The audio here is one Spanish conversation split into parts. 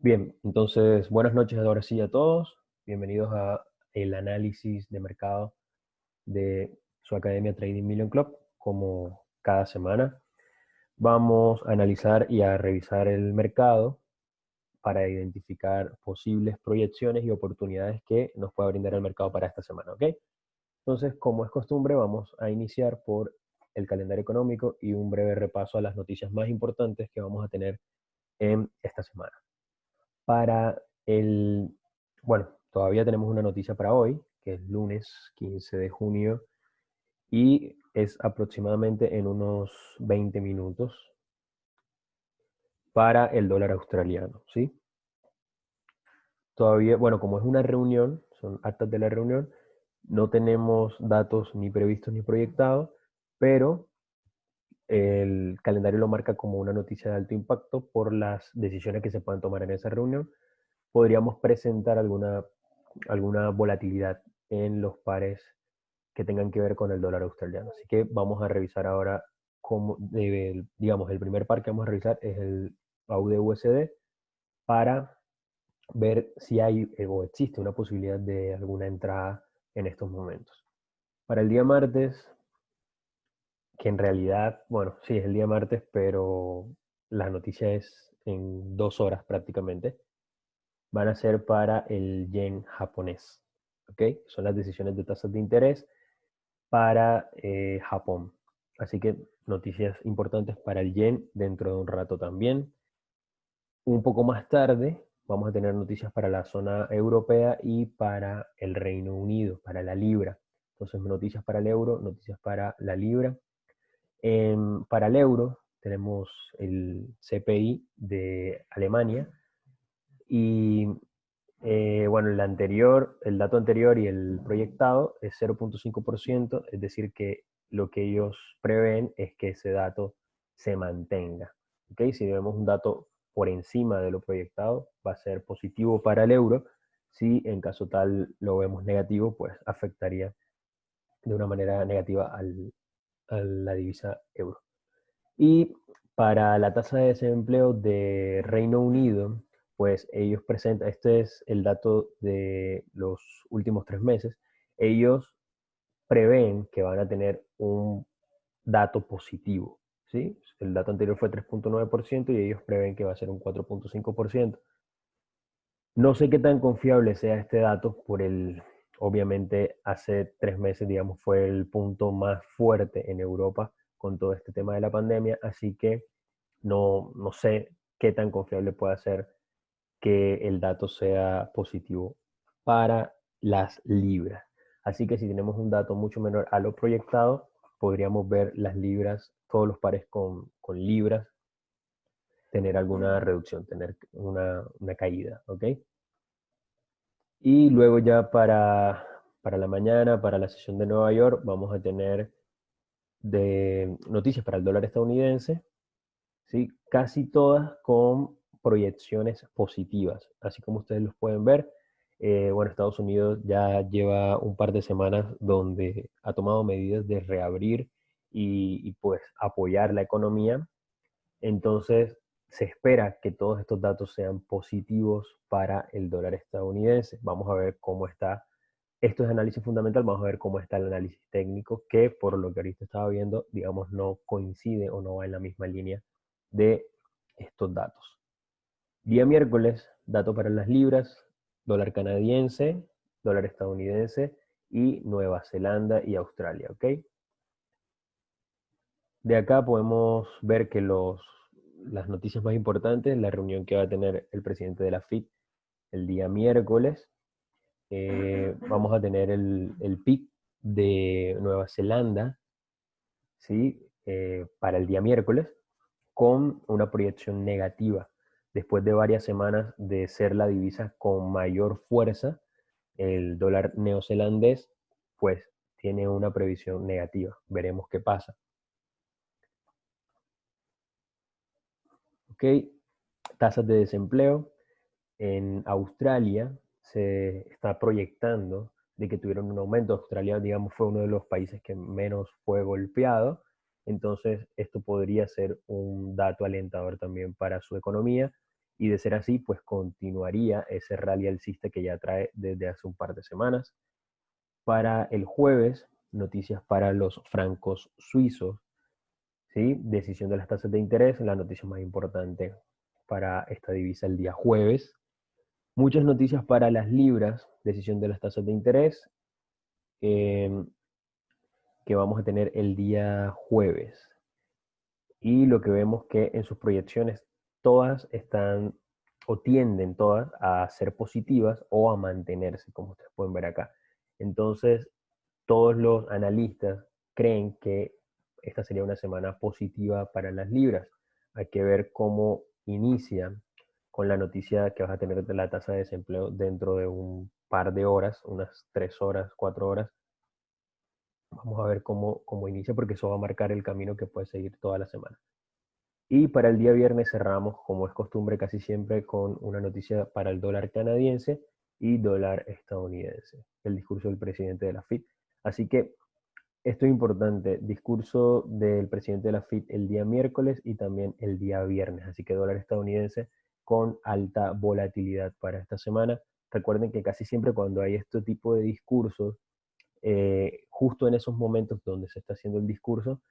Bien, entonces buenas noches ahora sí a todos. Bienvenidos a el análisis de mercado de su academia Trading Million Club. Como cada semana, vamos a analizar y a revisar el mercado para identificar posibles proyecciones y oportunidades que nos pueda brindar el mercado para esta semana, ¿ok? Entonces, como es costumbre, vamos a iniciar por el calendario económico y un breve repaso a las noticias más importantes que vamos a tener en esta semana. Para el, bueno, todavía tenemos una noticia para hoy, que es lunes 15 de junio, y es aproximadamente en unos 20 minutos para el dólar australiano, ¿sí? Todavía, bueno, como es una reunión, son actas de la reunión, no tenemos datos ni previstos ni proyectados, pero el calendario lo marca como una noticia de alto impacto por las decisiones que se puedan tomar en esa reunión. Podríamos presentar alguna volatilidad en los pares que tengan que ver con el dólar australiano. Así que vamos a revisar ahora cómo, digamos, el primer par que vamos a revisar es el AUD-USD para ver si hay o existe una posibilidad de alguna entrada en estos momentos. Para el día martes, que en realidad, bueno, sí es el día martes, pero la noticia es en 2 horas prácticamente, van a ser para el yen japonés. ¿Ok? Son las decisiones de tasas de interés para Japón. Así que noticias importantes para el yen dentro de un rato también. Un poco más tarde vamos a tener noticias para la zona europea y para el Reino Unido, para la libra. Entonces, noticias para el euro, noticias para la libra. Para el euro tenemos el CPI de Alemania y bueno, el dato anterior y el proyectado es 0,5%, es decir, que lo que ellos prevén es que ese dato se mantenga. ¿Okay? Si vemos un dato por encima de lo proyectado, va a ser positivo para el euro. Si en caso tal lo vemos negativo, pues afectaría de una manera negativa a la divisa euro. Y para la tasa de desempleo de Reino Unido, pues ellos presentan, este es el dato de los últimos 3 meses, ellos prevén que van a tener un dato positivo, ¿sí? El dato anterior fue 3,9% y ellos prevén que va a ser un 4,5%. No sé qué tan confiable sea este dato obviamente hace 3 meses, digamos, fue el punto más fuerte en Europa con todo este tema de la pandemia, así que no sé qué tan confiable puede ser que el dato sea positivo para las libras. Así que si tenemos un dato mucho menor a lo proyectado, podríamos ver las libras, todos los pares con libras, tener alguna reducción, tener una caída, ¿ok? Y luego ya para la mañana, para la sesión de Nueva York, vamos a tener de noticias para el dólar estadounidense, ¿sí? Casi todas con proyecciones positivas. Así como ustedes los pueden ver, bueno, Estados Unidos ya lleva un par de semanas donde ha tomado medidas de reabrir y pues apoyar la economía. Entonces, se espera que todos estos datos sean positivos para el dólar estadounidense. Vamos a ver cómo está. Esto es análisis fundamental, vamos a ver cómo está el análisis técnico, que por lo que ahorita estaba viendo, digamos, no coincide o no va en la misma línea de estos datos. Día miércoles, dato para las libras, dólar canadiense, dólar estadounidense y Nueva Zelanda y Australia, ¿ok? De acá podemos ver que las noticias más importantes, la reunión que va a tener el presidente de la FIT el día miércoles, vamos a tener el PIB de Nueva Zelanda, ¿sí? Para el día miércoles, con una proyección negativa. Después de varias semanas de ser la divisa con mayor fuerza, el dólar neozelandés, pues tiene una previsión negativa. Veremos qué pasa. ¿Ok? Tasas de desempleo. En Australia se está proyectando de que tuvieron un aumento. Australia, digamos, fue uno de los países que menos fue golpeado. Entonces, esto podría ser un dato alentador también para su economía. y de ser así, pues continuaría ese rally alcista que ya trae desde hace un par de semanas. Para el jueves, noticias para los francos suizos, ¿sí? Decisión de las tasas de interés, la noticia más importante para esta divisa el día jueves. Muchas noticias para las libras, decisión de las tasas de interés, eh, que vamos a tener el día jueves. Y lo que vemos que en sus proyecciones todas están o tienden todas a ser positivas o a mantenerse, como ustedes pueden ver acá. Entonces, todos los analistas creen que esta sería una semana positiva para las libras. Hay que ver cómo inicia con la noticia que vas a tener de la tasa de desempleo dentro de un par de horas, unas 3 horas, 4 horas. Vamos a ver cómo inicia porque eso va a marcar el camino que puede seguir toda la semana. Y para el día viernes cerramos, como es costumbre casi siempre, con una noticia para el dólar canadiense y dólar estadounidense, el discurso del presidente de la FED. Así que esto es importante, discurso del presidente de la FED el día miércoles y también el día viernes. Así que dólar estadounidense con alta volatilidad para esta semana. Recuerden que casi siempre cuando hay este tipo de discursos, justo en esos momentos donde se está haciendo el discurso,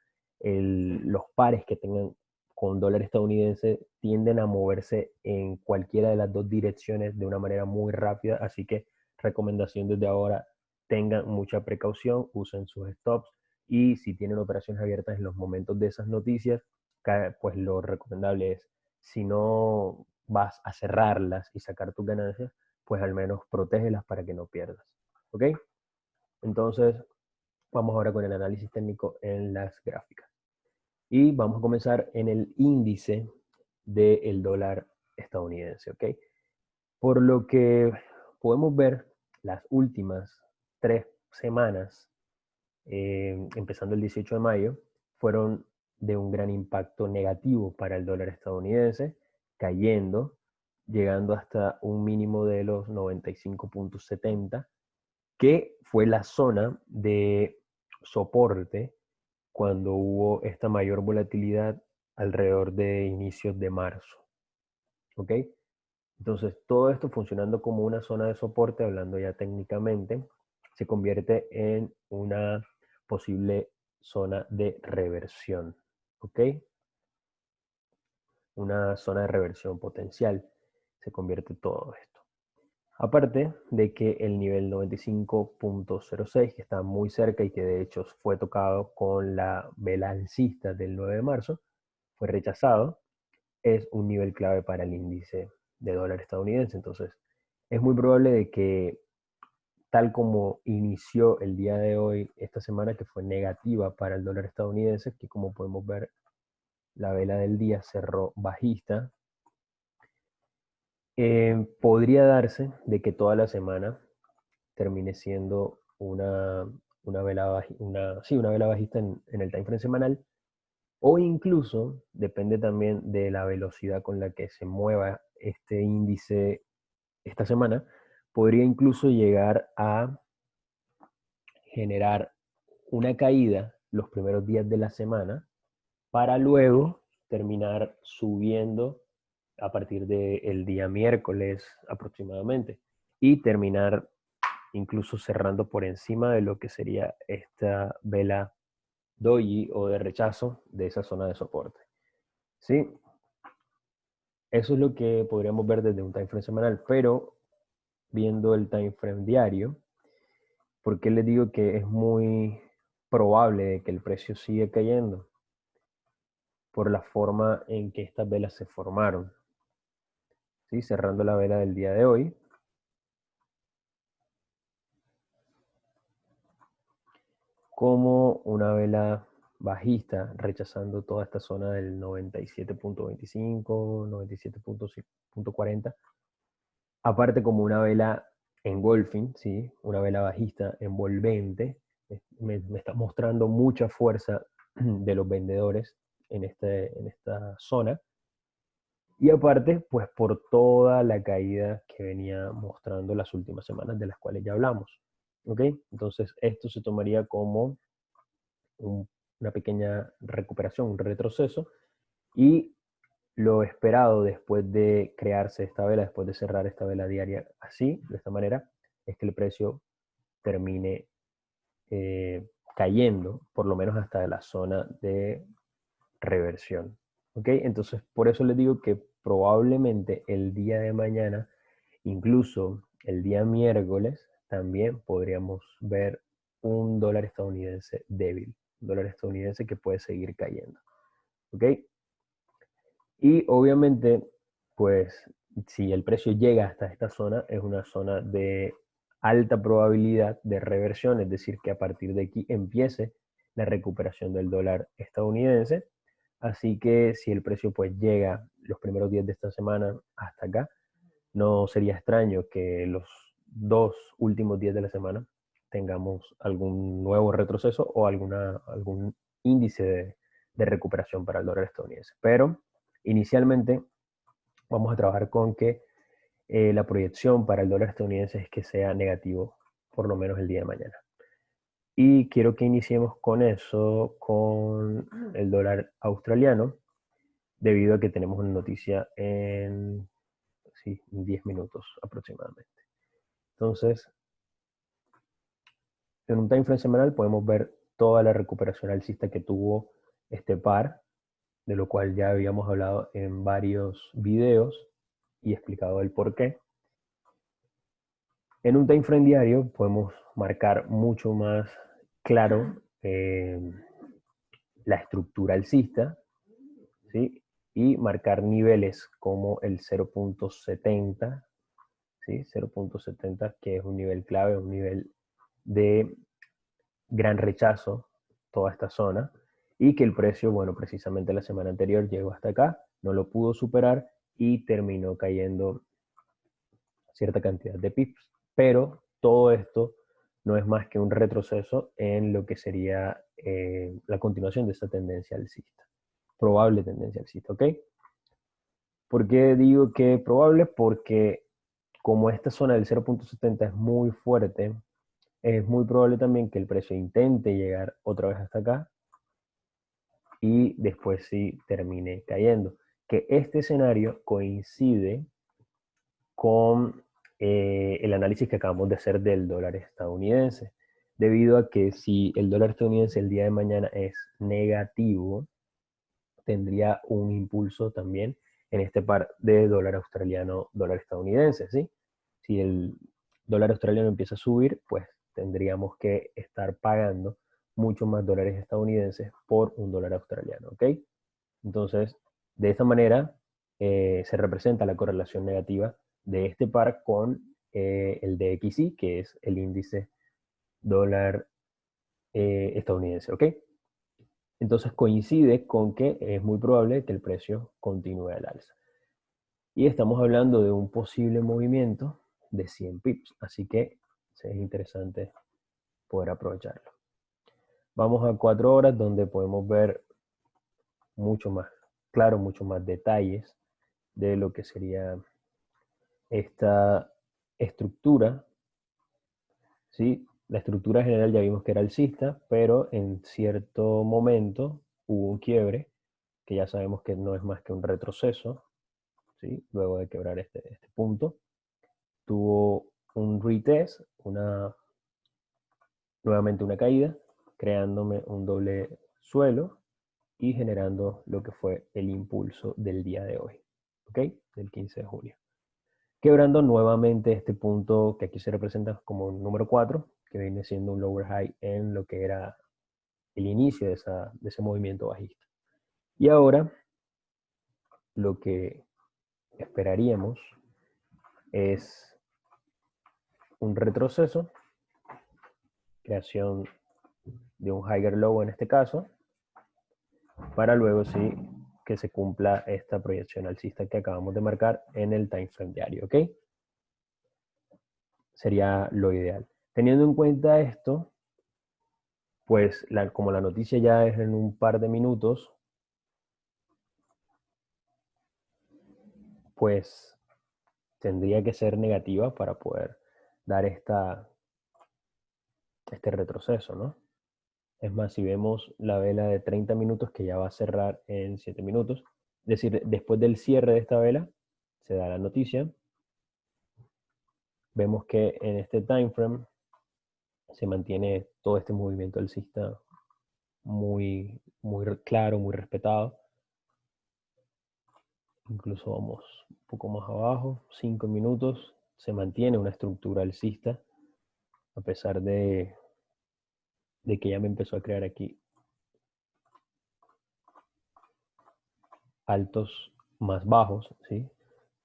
los pares que tengan con dólar estadounidense tienden a moverse en cualquiera de las dos direcciones de una manera muy rápida, así que recomendación desde ahora, tengan mucha precaución, usen sus stops y si tienen operaciones abiertas en los momentos de esas noticias, pues lo recomendable es, si no vas a cerrarlas y sacar tus ganancias, pues al menos protégelas para que no pierdas. ¿Ok? Entonces, vamos ahora con el análisis técnico en las gráficas. Y vamos a comenzar en el índice del dólar estadounidense, ¿ok? Por lo que podemos ver, las últimas 3 semanas, empezando el 18 de mayo, fueron de un gran impacto negativo para el dólar estadounidense, cayendo, llegando hasta un mínimo de los 95.70, que fue la zona de soporte cuando hubo esta mayor volatilidad alrededor de inicios de marzo. ¿Ok? Entonces, todo esto funcionando como una zona de soporte, hablando ya técnicamente, se convierte en una posible zona de reversión. ¿Ok? Una zona de reversión potencial. Se convierte todo esto. Aparte de que el nivel 95.06, que está muy cerca y que de hecho fue tocado con la vela alcista del 9 de marzo, fue rechazado, es un nivel clave para el índice de dólar estadounidense. Entonces, es muy probable de que tal como inició el día de hoy, esta semana que fue negativa para el dólar estadounidense, que como podemos ver, la vela del día cerró bajista, podría darse de que toda la semana termine siendo una vela, una vela bajista en el time frame semanal, o incluso, depende también de la velocidad con la que se mueva este índice esta semana, podría incluso llegar a generar una caída los primeros días de la semana para luego terminar subiendo a partir del día miércoles aproximadamente y terminar incluso cerrando por encima de lo que sería esta vela doji o de rechazo de esa zona de soporte. ¿Sí? Eso es lo que podríamos ver desde un time frame semanal, pero viendo el time frame diario, ¿por qué les digo que es muy probable que el precio siga cayendo? Por la forma en que estas velas se formaron. ¿Sí? Cerrando la vela del día de hoy, como una vela bajista, rechazando toda esta zona del 97.25, 97.40, aparte como una vela engulfing, ¿sí? Una vela bajista envolvente, me está mostrando mucha fuerza de los vendedores en esta zona, y aparte, pues por toda la caída que venía mostrando las últimas semanas de las cuales ya hablamos. ¿Ok? Entonces, esto se tomaría como una pequeña recuperación, un retroceso, y lo esperado después de crearse esta vela, después de cerrar esta vela diaria así, de esta manera, es que el precio termine cayendo, por lo menos hasta la zona de reversión. ¿Ok? Entonces, por eso les digo que probablemente el día de mañana, incluso el día miércoles, también podríamos ver un dólar estadounidense débil, un dólar estadounidense que puede seguir cayendo. ¿Ok? Y obviamente, pues, si el precio llega hasta esta zona, es una zona de alta probabilidad de reversión, es decir, que a partir de aquí empiece la recuperación del dólar estadounidense. Así que si el precio pues llega los primeros días de esta semana hasta acá, no sería extraño que los 2 últimos días de la semana tengamos algún nuevo retroceso o algún índice de recuperación para el dólar estadounidense. Pero inicialmente vamos a trabajar con que la proyección para el dólar estadounidense es que sea negativo por lo menos el día de mañana. Y quiero que iniciemos con eso, con el dólar australiano, debido a que tenemos una noticia en 10 minutos aproximadamente. Entonces, en un time frame semanal podemos ver toda la recuperación alcista que tuvo este par, de lo cual ya habíamos hablado en varios videos y explicado el por qué. En un time frame diario podemos marcar mucho más claro la estructura alcista, ¿sí? Y marcar niveles como el 0.70, ¿sí? 0.70, que es un nivel clave, un nivel de gran rechazo, toda esta zona, y que el precio, bueno, precisamente la semana anterior llegó hasta acá, no lo pudo superar y terminó cayendo cierta cantidad de pips. Pero todo esto no es más que un retroceso en lo que sería la continuación de esta tendencia alcista, probable tendencia alcista, ¿ok? ¿Por qué digo que probable? Porque como esta zona del 0.70 es muy fuerte, es muy probable también que el precio intente llegar otra vez hasta acá y después sí termine cayendo. Que este escenario coincide con el análisis que acabamos de hacer del dólar estadounidense, debido a que si el dólar estadounidense el día de mañana es negativo, tendría un impulso también en este par de dólar australiano, dólar estadounidense, ¿sí? Si el dólar australiano empieza a subir, pues tendríamos que estar pagando mucho más dólares estadounidenses por un dólar australiano, ¿ok? Entonces, de esta manera se representa la correlación negativa de este par con el DXY, que es el índice dólar estadounidense, ¿ok? Entonces coincide con que es muy probable que el precio continúe al alza. Y estamos hablando de un posible movimiento de 100 pips, así que es interesante poder aprovecharlo. Vamos a 4 horas donde podemos ver mucho más claro, mucho más detalles de lo que sería esta estructura, ¿sí? La estructura general ya vimos que era alcista, pero en cierto momento hubo un quiebre, que ya sabemos que no es más que un retroceso, ¿sí? Luego de quebrar este punto. Tuvo un retest, nuevamente una caída, creándome un doble suelo y generando lo que fue el impulso del día de hoy, ¿ok? Del 15 de junio. Quebrando nuevamente este punto que aquí se representa como número 4, que viene siendo un lower high en lo que era el inicio de ese movimiento bajista. Y ahora lo que esperaríamos es un retroceso, creación de un higher low en este caso, para luego sí que se cumpla esta proyección alcista que acabamos de marcar en el time frame diario, ¿ok? Sería lo ideal. Teniendo en cuenta esto, pues como la noticia ya es en un par de minutos, pues tendría que ser negativa para poder dar este retroceso, ¿no? Es más, si vemos la vela de 30 minutos que ya va a cerrar en 7 minutos, decir, después del cierre de esta vela, se da la noticia. Vemos que en este time frame se mantiene todo este movimiento alcista muy claro, muy respetado. Incluso vamos un poco más abajo, 5 minutos, se mantiene una estructura alcista, a pesar de que ya me empezó a crear aquí altos más bajos, ¿sí?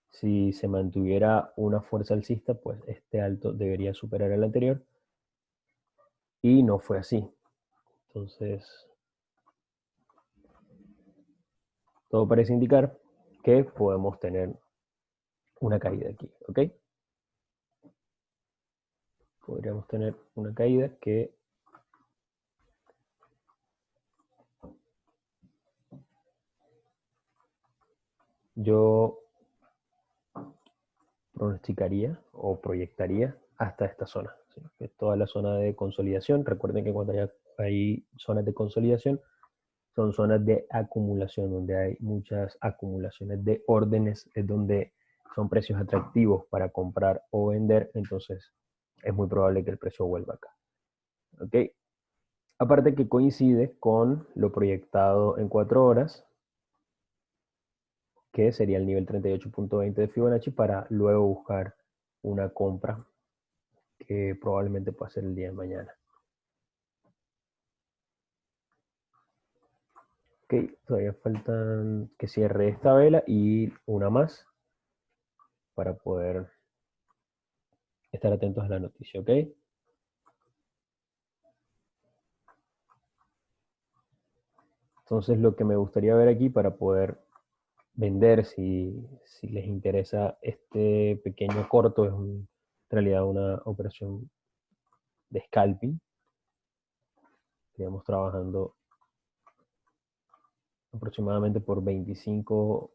Si se mantuviera una fuerza alcista, pues este alto debería superar el anterior, y no fue así. Entonces, todo parece indicar que podemos tener una caída aquí, ¿ok? Podríamos tener una caída que yo pronosticaría o proyectaría hasta esta zona, ¿sí? Que es toda la zona de consolidación. Recuerden que cuando hay zonas de consolidación, son zonas de acumulación, donde hay muchas acumulaciones de órdenes, es donde son precios atractivos para comprar o vender, entonces es muy probable que el precio vuelva acá. ¿Ok? Aparte que coincide con lo proyectado en 4 horas, que sería el nivel 38.20 de Fibonacci, para luego buscar una compra que probablemente pueda ser el día de mañana. Ok, todavía faltan que cierre esta vela y una más para poder estar atentos a la noticia, ¿ok? Entonces lo que me gustaría ver aquí para poder vender, si les interesa este pequeño corto, es en realidad una operación de scalping. Estaríamos trabajando aproximadamente por de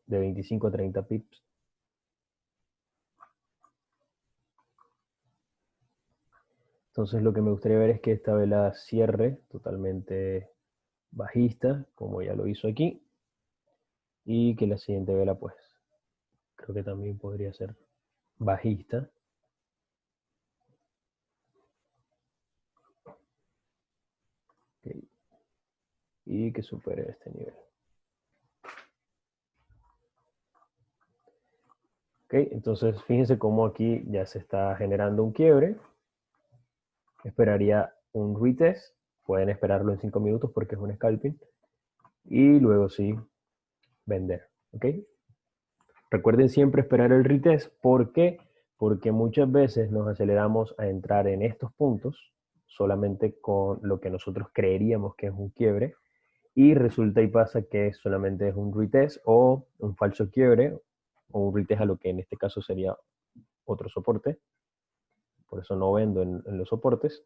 25 a 30 pips. Entonces lo que me gustaría ver es que esta vela cierre totalmente bajista, como ya lo hizo aquí, y que la siguiente vela, pues, creo que también podría ser bajista. Okay. Y que supere este nivel. Ok, entonces fíjense cómo aquí ya se está generando un quiebre. Esperaría un retest. Pueden esperarlo en 5 minutos porque es un scalping. Y luego sí, vender. ¿Ok? Recuerden siempre esperar el retest. ¿Por qué? Porque muchas veces nos aceleramos a entrar en estos puntos solamente con lo que nosotros creeríamos que es un quiebre, y resulta y pasa que solamente es un retest o un falso quiebre, o un retest a lo que en este caso sería otro soporte. Por eso no vendo en los soportes,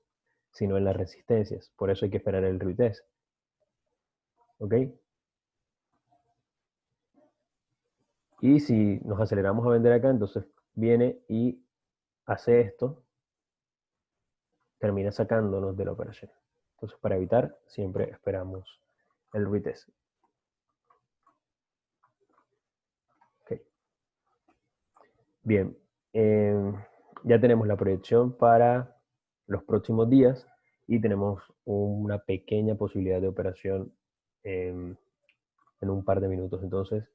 sino en las resistencias. Por eso hay que esperar el retest. ¿Ok? Y si nos aceleramos a vender acá, entonces viene y hace esto, termina sacándonos de la operación. Entonces, para evitar, siempre esperamos el retest. Okay. Bien, ya tenemos la proyección para los próximos días y tenemos una pequeña posibilidad de operación en un par de minutos. Entonces,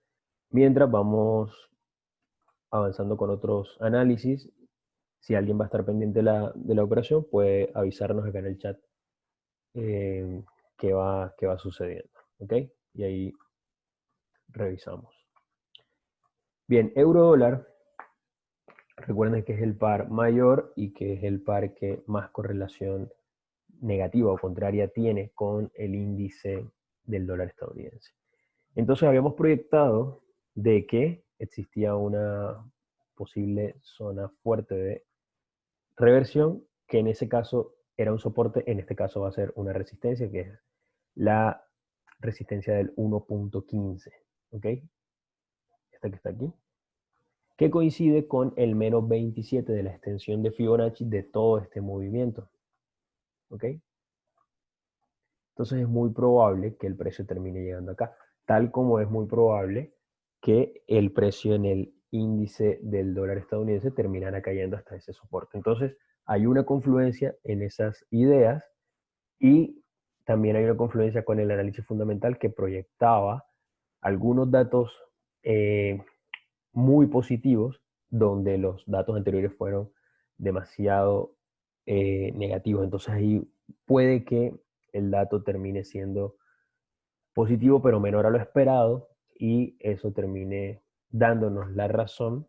mientras vamos avanzando con otros análisis, si alguien va a estar pendiente de la operación, puede avisarnos acá en el chat qué va sucediendo. ¿Ok? Y ahí revisamos. Bien, euro dólar. Recuerden que es el par mayor y que es el par que más correlación negativa o contraria tiene con el índice del dólar estadounidense. Entonces habíamos proyectado de que existía una posible zona fuerte de reversión, que en ese caso era un soporte, en este caso va a ser una resistencia, que es la resistencia del 1.15, ¿ok? Esta que está aquí, que coincide con el menos 27 de la extensión de Fibonacci de todo este movimiento, ¿ok? Entonces es muy probable que el precio termine llegando acá, tal como es muy probable que el precio en el índice del dólar estadounidense terminara cayendo hasta ese soporte. Entonces, hay una confluencia en esas ideas y también hay una confluencia con el análisis fundamental que proyectaba algunos datos eh, muy positivos, donde los datos anteriores fueron demasiado negativos. Entonces ahí puede que el dato termine siendo positivo, pero menor a lo esperado, y eso termine dándonos la razón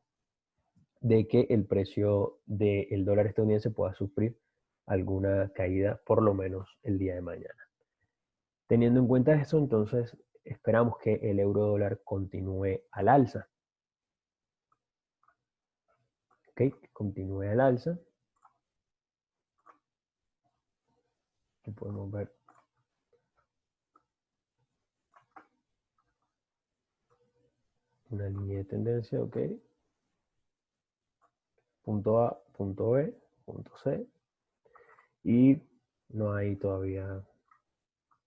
de que el precio del dólar estadounidense pueda sufrir alguna caída, por lo menos el día de mañana. Teniendo en cuenta eso, entonces esperamos que el euro dólar continúe al alza. ¿Ok? Continúe al alza. Aquí podemos ver una línea de tendencia, ¿ok? Punto A, punto B, punto C. Y no hay todavía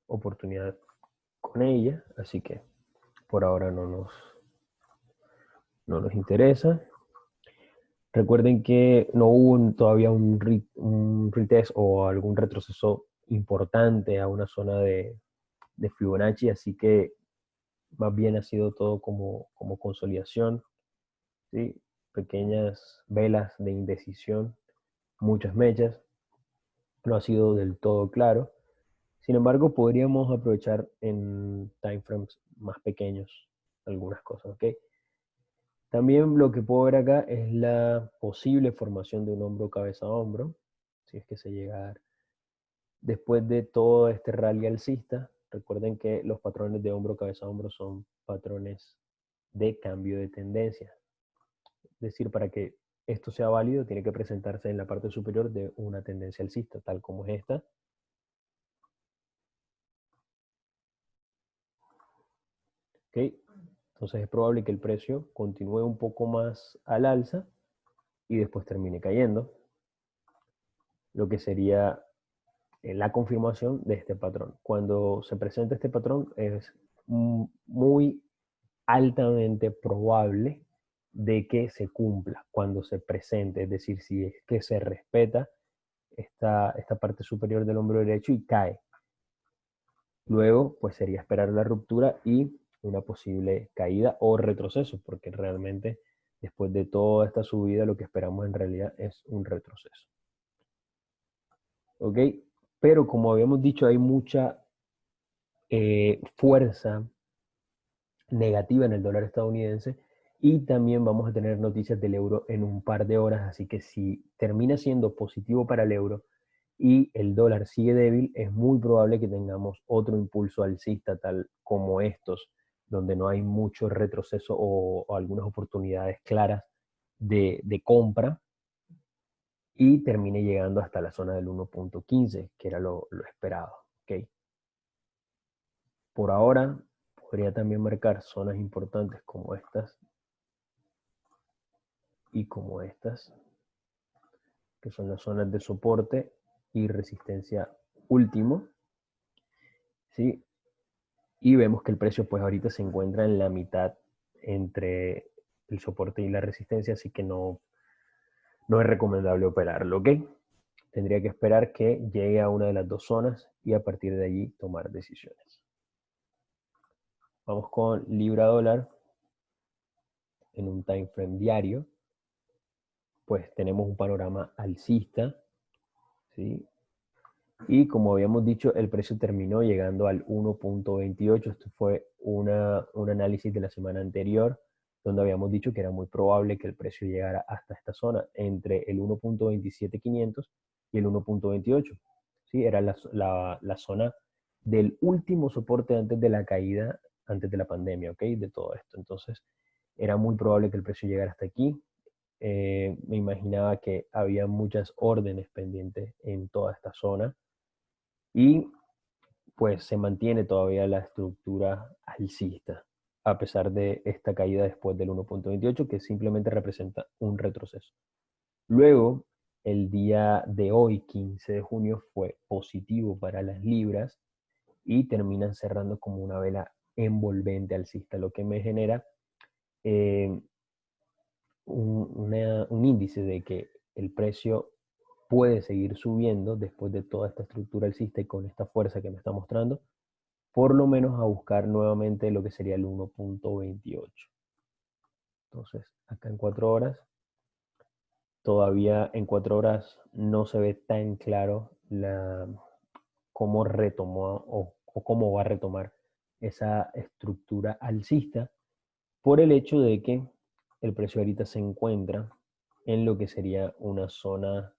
oportunidad con ella, así que por ahora no nos interesa. Recuerden que no hubo todavía un retest o algún retroceso importante a una zona de Fibonacci, así que más bien ha sido todo como consolidación, ¿sí? Pequeñas velas de indecisión, muchas mechas, no ha sido del todo claro. Sin embargo, podríamos aprovechar en timeframes más pequeños algunas cosas, ¿ok? También lo que puedo ver acá es la posible formación de un hombro cabeza a hombro, si es que se llega a dar. Después de todo este rally alcista, recuerden que los patrones de hombro cabeza a hombro son patrones de cambio de tendencia. Es decir, para que esto sea válido, tiene que presentarse en la parte superior de una tendencia alcista, tal como es esta. ¿Okay? Entonces es probable que el precio continúe un poco más al alza y después termine cayendo, lo que sería la confirmación de este patrón. Cuando se presenta este patrón es muy altamente probable de que se cumpla cuando se presente, es decir, si es que se respeta esta parte superior del hombro derecho y cae. Luego, pues sería esperar la ruptura y una posible caída o retroceso, porque realmente después de toda esta subida lo que esperamos en realidad es un retroceso. ¿Ok? Pero como habíamos dicho, hay mucha fuerza negativa en el dólar estadounidense y también vamos a tener noticias del euro en un par de horas, así que si termina siendo positivo para el euro y el dólar sigue débil, es muy probable que tengamos otro impulso alcista tal como estos, donde no hay mucho retroceso o algunas oportunidades claras de compra y termine llegando hasta la zona del 1.15, que era lo esperado. ¿Okay? Por ahora, podría también marcar zonas importantes como estas y como estas, que son las zonas de soporte y resistencia último, ¿sí? Y vemos que el precio pues ahorita se encuentra en la mitad entre el soporte y la resistencia, así que no es recomendable operarlo, ¿ok? Tendría que esperar que llegue a una de las dos zonas y a partir de allí tomar decisiones. Vamos con libra dólar en un time frame diario. Pues tenemos un panorama alcista, ¿sí? Y como habíamos dicho, el precio terminó llegando al 1.28. Esto fue un análisis de la semana anterior, donde habíamos dicho que era muy probable que el precio llegara hasta esta zona, entre el 1.27500 y el 1.28. ¿Sí? Era la zona del último soporte antes de la caída, antes de la pandemia, ¿ok? De todo esto. Entonces, era muy probable que el precio llegara hasta aquí. Me imaginaba que había muchas órdenes pendientes en toda esta zona y pues se mantiene todavía la estructura alcista a pesar de esta caída después del 1.28 que simplemente representa un retroceso. Luego, el día de hoy, 15 de junio, fue positivo para las libras y terminan cerrando como una vela envolvente alcista, lo que me genera eh, un índice de que el precio puede seguir subiendo después de toda esta estructura alcista y con esta fuerza que me está mostrando, por lo menos a buscar nuevamente lo que sería el 1.28. Entonces, acá en 4 horas, todavía en 4 horas no se ve tan claro cómo retomó o cómo va a retomar esa estructura alcista por el hecho de que el precio ahorita se encuentra en lo que sería una zona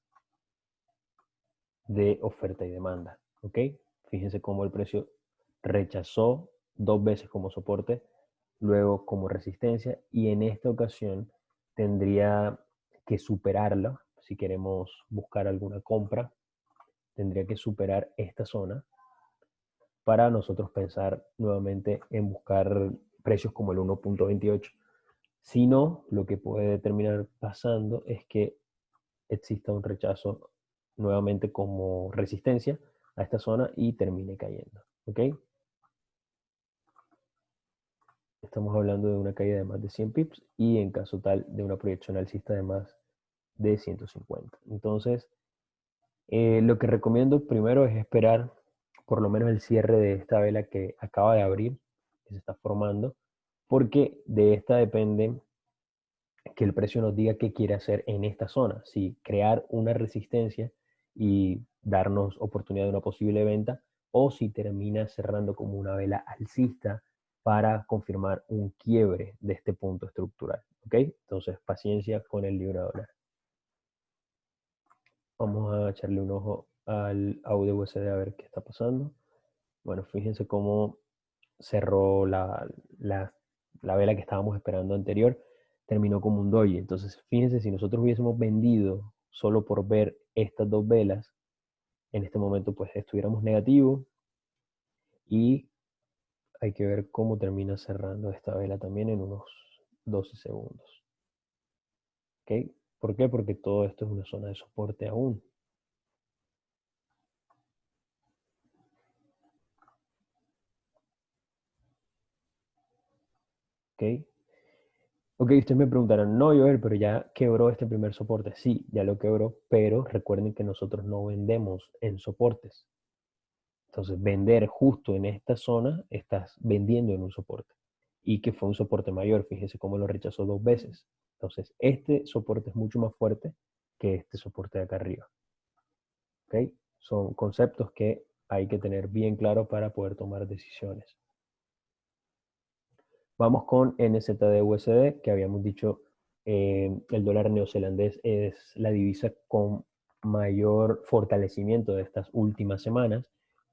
de oferta y demanda, ¿ok? Fíjense cómo el precio rechazó 2 veces como soporte, luego como resistencia, y en esta ocasión tendría que superarla. Si queremos buscar alguna compra, tendría que superar esta zona para nosotros pensar nuevamente en buscar precios como el 1.28. Si no, lo que puede terminar pasando es que exista un rechazo nuevamente como resistencia a esta zona y termine cayendo. ¿Ok? Estamos hablando de una caída de más de 100 pips y en caso tal de una proyección alcista de más de 150. Entonces, lo que recomiendo primero es esperar por lo menos el cierre de esta vela que acaba de abrir, que se está formando, porque de esta depende que el precio nos diga qué quiere hacer en esta zona, si crear una resistencia y darnos oportunidad de una posible venta, o si termina cerrando como una vela alcista para confirmar un quiebre de este punto estructural. ¿Ok? Entonces, paciencia con el libra dólar. Vamos a echarle un ojo al audio USD a ver qué está pasando. Bueno, fíjense cómo cerró la vela que estábamos esperando anterior, terminó como un doji. Entonces, fíjense, si nosotros hubiésemos vendido solo por ver estas dos velas, en este momento pues estuviéramos negativos y hay que ver cómo termina cerrando esta vela también en unos 12 segundos. ¿Ok? ¿Por qué? Porque todo esto es una zona de soporte aún. ¿Ok? Ok, ustedes me preguntarán, no, Joel, pero ya quebró este primer soporte. Sí, ya lo quebró, pero recuerden que nosotros no vendemos en soportes. Entonces, vender justo en esta zona, estás vendiendo en un soporte. Y que fue un soporte mayor, fíjense cómo lo rechazó 2 veces. Entonces, este soporte es mucho más fuerte que este soporte de acá arriba. ¿Ok? Son conceptos que hay que tener bien claro para poder tomar decisiones. Vamos con NZD-USD, que habíamos dicho, el dólar neozelandés es la divisa con mayor fortalecimiento de estas últimas semanas.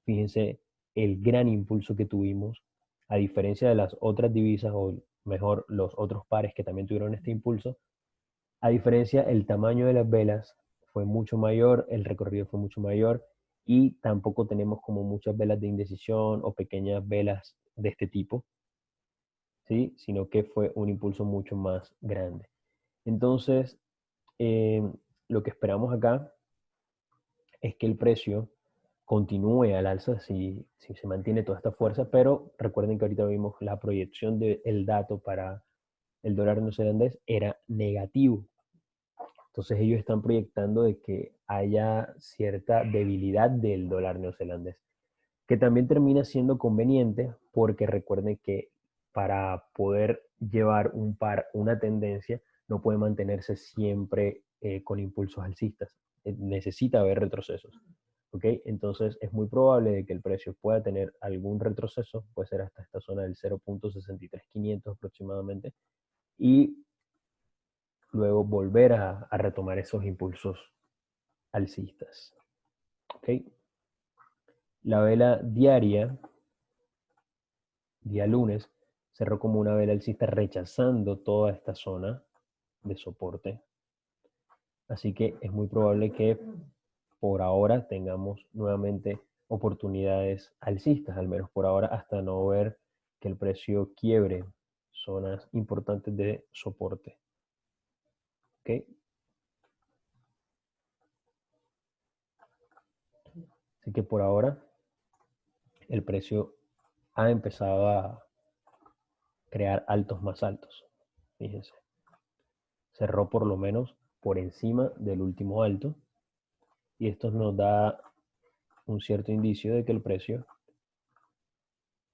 Fíjense el gran impulso que tuvimos, a diferencia de las otras divisas, o mejor, los otros pares que también tuvieron este impulso. A diferencia, el tamaño de las velas fue mucho mayor, el recorrido fue mucho mayor y tampoco tenemos como muchas velas de indecisión o pequeñas velas de este tipo, ¿sí? Sino que fue un impulso mucho más grande. Entonces, eh, lo que esperamos acá es que el precio continúe al alza si se mantiene toda esta fuerza, pero recuerden que ahorita vimos la proyección del dato para el dólar neozelandés era negativo. Entonces ellos están proyectando de que haya cierta debilidad del dólar neozelandés, que también termina siendo conveniente porque recuerden que para poder llevar un par, una tendencia, no puede mantenerse siempre con impulsos alcistas. Necesita haber retrocesos. ¿Ok? Entonces es muy probable de que el precio pueda tener algún retroceso, puede ser hasta esta zona del 0.63500 aproximadamente, y luego volver a retomar esos impulsos alcistas. ¿Ok? La vela diaria, día lunes, cerró como una vela alcista rechazando toda esta zona de soporte. Así que es muy probable que por ahora tengamos nuevamente oportunidades alcistas, al menos por ahora, hasta no ver que el precio quiebre zonas importantes de soporte. ¿Ok? Así que por ahora el precio ha empezado a crear altos más altos. Fíjense, cerró por lo menos por encima del último alto y esto nos da un cierto indicio de que el precio,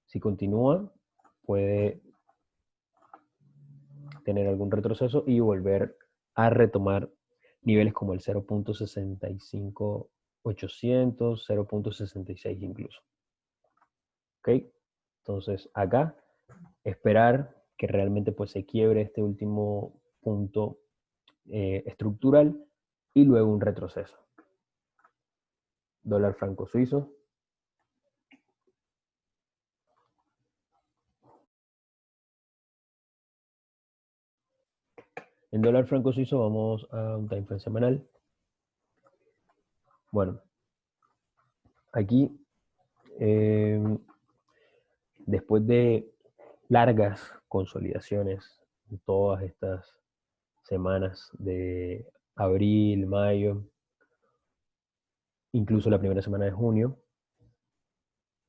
si continúa, puede tener algún retroceso y volver a retomar niveles como el 0.65800, 0.66 incluso. ¿Ok? Entonces acá esperar que realmente pues se quiebre este último punto estructural y luego un retroceso. Dólar franco suizo. En dólar franco suizo vamos a un time frame semanal. Bueno, aquí después de largas consolidaciones en todas estas semanas de abril, mayo, incluso la primera semana de junio,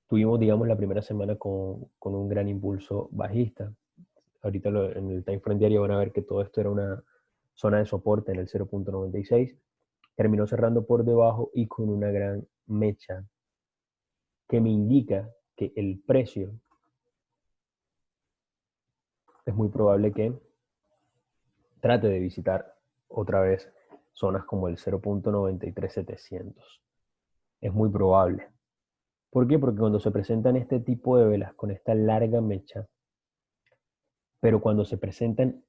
tuvimos, digamos, la primera semana con un gran impulso bajista. Ahorita en el time frame diario van a ver que todo esto era una zona de soporte en el 0.96. Terminó cerrando por debajo y con una gran mecha que me indica que el precio es muy probable que trate de visitar otra vez zonas como el 0.93700. Es muy probable. ¿Por qué? Porque cuando se presentan este tipo de velas con esta larga mecha, pero cuando se presentan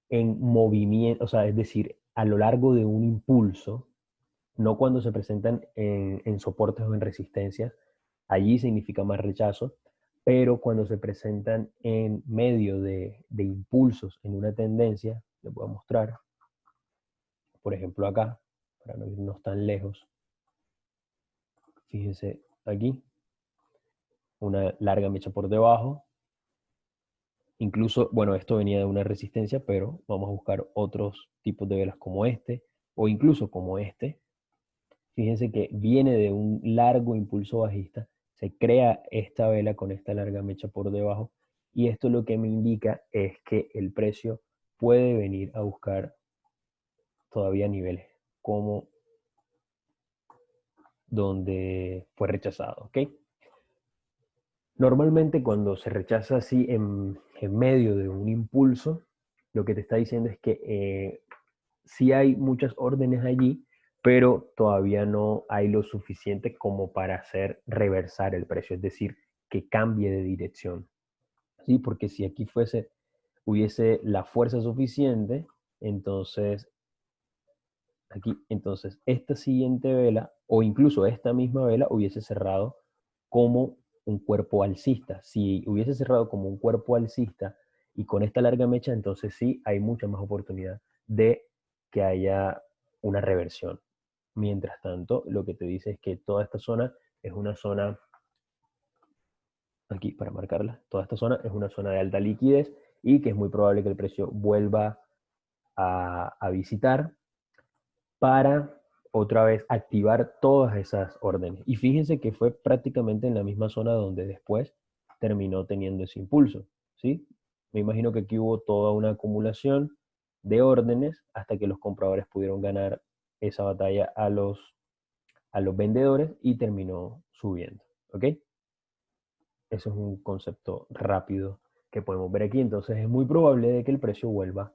en movimiento, o sea, es decir, a lo largo de un impulso, no cuando se presentan en soportes o en resistencias, allí significa más rechazo, pero cuando se presentan en medio de impulsos en una tendencia, les voy a mostrar, por ejemplo acá, para no irnos tan lejos, fíjense aquí, una larga mecha por debajo, incluso, bueno, esto venía de una resistencia, pero vamos a buscar otros tipos de velas como este, o incluso como este. Fíjense que viene de un largo impulso bajista, se crea esta vela con esta larga mecha por debajo, y esto lo que me indica es que el precio puede venir a buscar todavía niveles como donde fue rechazado, ¿ok? Normalmente cuando se rechaza así en medio de un impulso, lo que te está diciendo es que sí hay muchas órdenes allí, pero todavía no hay lo suficiente como para hacer reversar el precio, es decir, que cambie de dirección. ¿Sí? Porque si aquí hubiese la fuerza suficiente, entonces entonces esta siguiente vela o incluso esta misma vela hubiese cerrado como un cuerpo alcista. Si hubiese cerrado como un cuerpo alcista y con esta larga mecha, entonces sí hay mucha más oportunidad de que haya una reversión. Mientras tanto, lo que te dice es que toda esta zona es una zona, aquí para marcarla, toda esta zona es una zona de alta liquidez y que es muy probable que el precio vuelva a visitar para otra vez activar todas esas órdenes. Y fíjense que fue prácticamente en la misma zona donde después terminó teniendo ese impulso, ¿sí? Me imagino que aquí hubo toda una acumulación de órdenes hasta que los compradores pudieron ganar esa batalla a los vendedores y terminó subiendo, ¿ok? Eso es un concepto rápido que podemos ver aquí. Entonces es muy probable de que el precio vuelva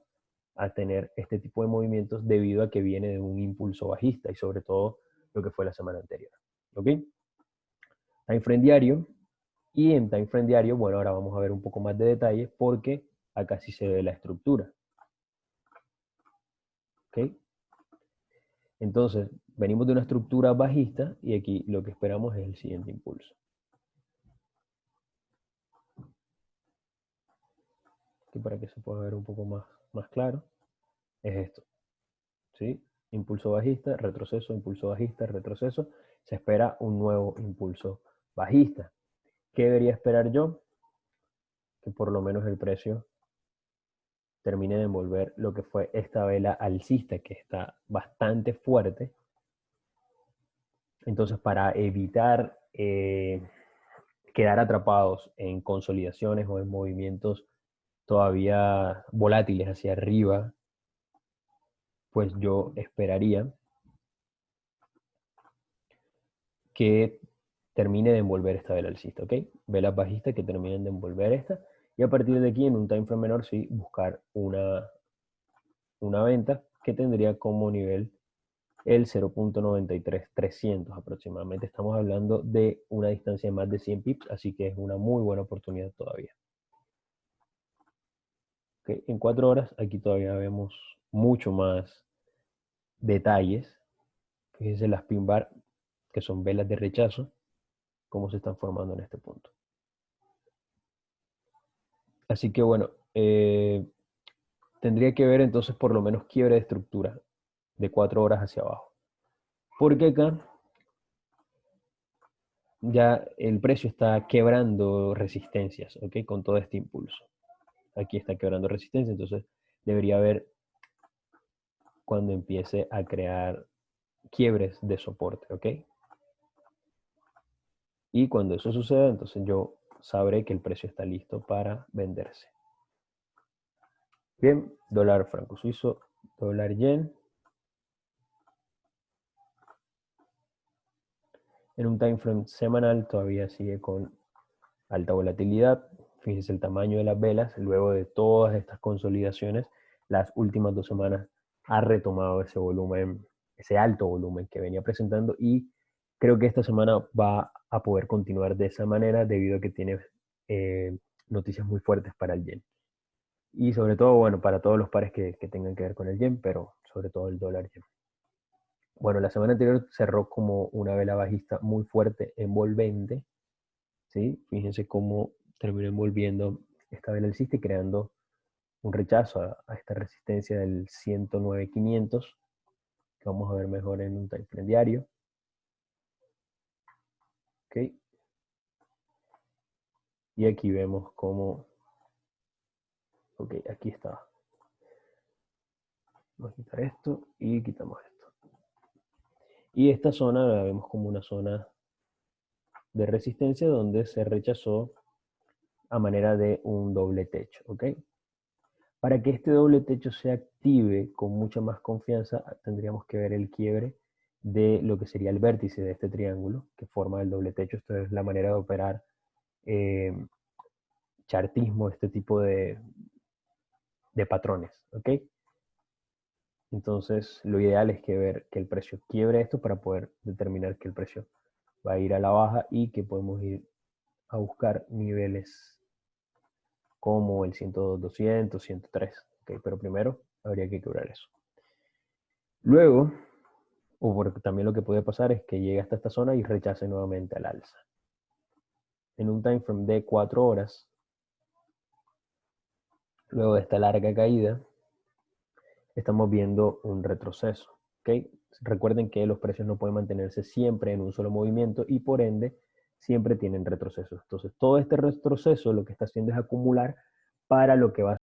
a tener este tipo de movimientos debido a que viene de un impulso bajista y sobre todo lo que fue la semana anterior. ¿Ok? Time frame diario. Y en time frame diario, bueno, ahora vamos a ver un poco más de detalles porque acá sí se ve la estructura. ¿Ok? Entonces, venimos de una estructura bajista y aquí lo que esperamos es el siguiente impulso. Aquí para que se pueda ver un poco más claro, es esto. ¿Sí? Impulso bajista, retroceso, impulso bajista, retroceso. Se espera un nuevo impulso bajista. ¿Qué debería esperar yo? Que por lo menos el precio termine de envolver lo que fue esta vela alcista, que está bastante fuerte. Entonces, para evitar quedar atrapados en consolidaciones o en movimientos todavía volátiles hacia arriba, pues yo esperaría que termine de envolver esta vela alcista, ¿ok? Velas bajistas que terminen de envolver esta, y a partir de aquí, en un time frame menor, sí, buscar una venta que tendría como nivel el 0.93300 aproximadamente. Estamos hablando de una distancia de más de 100 pips, así que es una muy buena oportunidad todavía. ¿Okay? En 4 horas, aquí todavía vemos mucho más detalles. Fíjense las pin bar, que son velas de rechazo, cómo se están formando en este punto. Así que bueno, tendría que ver entonces por lo menos quiebre de estructura de 4 horas hacia abajo. Porque acá ya el precio está quebrando resistencias, ¿ok? Con todo este impulso. Aquí está quebrando resistencia, entonces debería haber cuando empiece a crear quiebres de soporte, ¿ok? Y cuando eso suceda, entonces yo sabré que el precio está listo para venderse. Bien, dólar franco suizo, dólar yen. En un time frame semanal todavía sigue con alta volatilidad. Fíjense el tamaño de las velas. Luego de todas estas consolidaciones, las últimas 2 semanas ha retomado ese volumen, ese alto volumen que venía presentando, y creo que esta semana va a poder continuar de esa manera debido a que tiene noticias muy fuertes para el yen. Y sobre todo, bueno, para todos los pares que tengan que ver con el yen, pero sobre todo el dólar yen. Bueno, la semana anterior cerró como una vela bajista muy fuerte, envolvente, ¿sí? Fíjense cómo terminó envolviendo esta vela alcista y creando un rechazo a esta resistencia del 109.500, que vamos a ver mejor en un time frame diario. ¿Ok? Y aquí vemos cómo, ok, aquí está. Vamos a quitar esto y quitamos esto. Y esta zona la vemos como una zona de resistencia donde se rechazó a manera de un doble techo, ¿ok? Para que este doble techo se active con mucha más confianza, tendríamos que ver el quiebre de lo que sería el vértice de este triángulo que forma el doble techo. Esto es la manera de operar chartismo, este tipo de patrones, ¿ok? Entonces, lo ideal es que ver que el precio quiebre esto para poder determinar que el precio va a ir a la baja y que podemos ir a buscar niveles como el 102, 200, 103, ¿ok? Pero primero habría que quebrar eso. Luego, o porque también lo que puede pasar es que llegue hasta esta zona y rechace nuevamente al alza. En un time frame de 4 horas, luego de esta larga caída, estamos viendo un retroceso. ¿Okay? Recuerden que los precios no pueden mantenerse siempre en un solo movimiento y por ende siempre tienen retrocesos. Entonces todo este retroceso lo que está haciendo es acumular para lo que va a